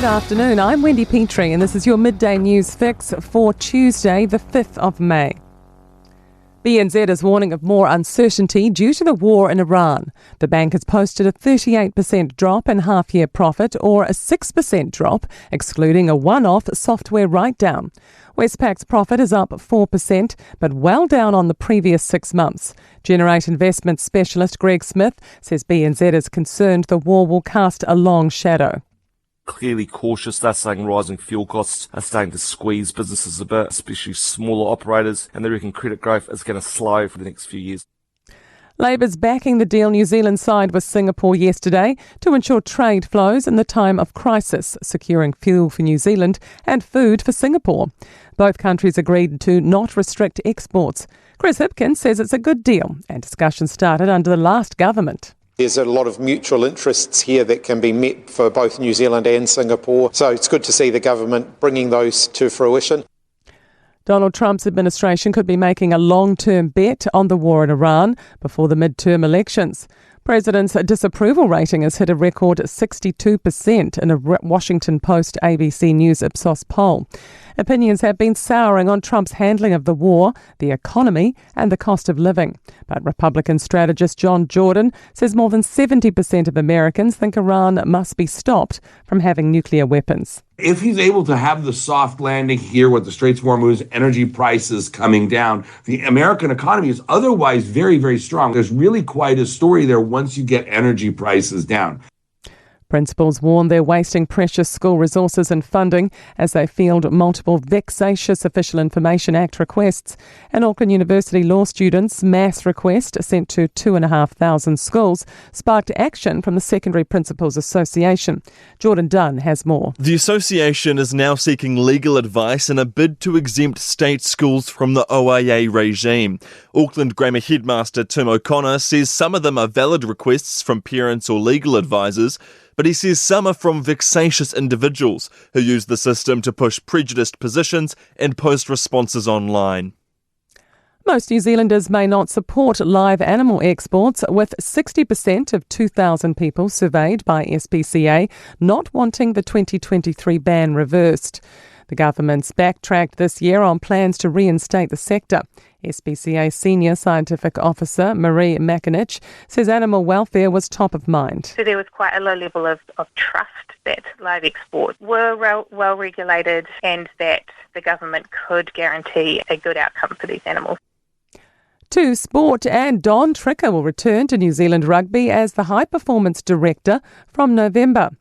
Good afternoon, I'm Wendy Petrie and this is your midday news fix for Tuesday the 5th of May. BNZ is warning of more uncertainty due to the war in Iran. The bank has posted a 38% drop in half-year profit or a 6% drop, excluding a one-off software write-down. Westpac's profit is up 4%, but well down on the previous 6 months. Generate investment specialist Greg Smith says BNZ is concerned the war will cast a long shadow. Clearly cautious. They're saying rising fuel costs are starting to squeeze businesses a bit, especially smaller operators, and they reckon credit growth is going to slow for the next few years. Labour's backing the deal New Zealand signed with Singapore yesterday to ensure trade flows in the time of crisis, securing fuel for New Zealand and food for Singapore. Both countries agreed to not restrict exports. Chris Hipkins says it's a good deal, and discussions started under the last government. There's a lot of mutual interests here that can be met for both New Zealand and Singapore, so it's good to see the government bringing those to fruition. Donald Trump's administration could be making a long-term bet on the war in Iran before the midterm elections. President's disapproval rating has hit a record 62% in a Washington Post ABC News Ipsos poll. Opinions have been souring on Trump's handling of the war, the economy and the cost of living. But Republican strategist John Jordan says more than 70% of Americans think Iran must be stopped from having nuclear weapons. If he's able to have the soft landing here with the Straits of Hormuz, energy prices coming down, the American economy is otherwise very, very strong. There's really quite a story there once you get energy prices down. Principals warn they're wasting precious school resources and funding as they field multiple vexatious Official Information Act requests. An Auckland University law student's mass request sent to 2,500 schools sparked action from the Secondary Principals Association. Jordan Dunn has more. The association is now seeking legal advice in a bid to exempt state schools from the OIA regime. Auckland Grammar Headmaster Tim O'Connor says some of them are valid requests from parents or legal advisors, but he says some are from vexatious individuals who use the system to push prejudiced positions and post responses online. Most New Zealanders may not support live animal exports, with 60% of 2,000 people surveyed by SPCA not wanting the 2023 ban reversed. The government's backtracked this year on plans to reinstate the sector. SPCA Senior Scientific Officer Marie Makinich says animal welfare was top of mind. So there was quite a low level of trust that live exports were well regulated and that the government could guarantee a good outcome for these animals. To sport, and Don Tricker will return to New Zealand Rugby as the high performance director from November.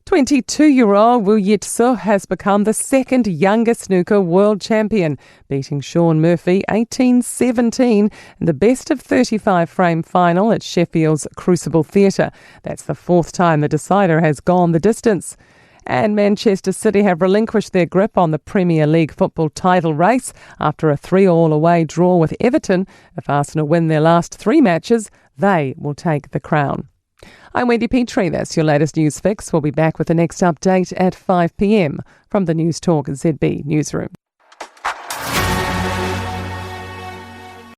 22-year-old Wu Yitsu has become the second youngest snooker world champion, beating Shaun Murphy 18-17 in the best of 35 frame final at Sheffield's Crucible Theatre. That's the fourth time the decider has gone the distance. And Manchester City have relinquished their grip on the Premier League football title race after a 3-3 away draw with Everton. If Arsenal win their last 3 matches, they will take the crown. I'm Wendy Petrie. That's your latest news fix. We'll be back with the next update at 5 p.m. from the Newstalk ZB newsroom.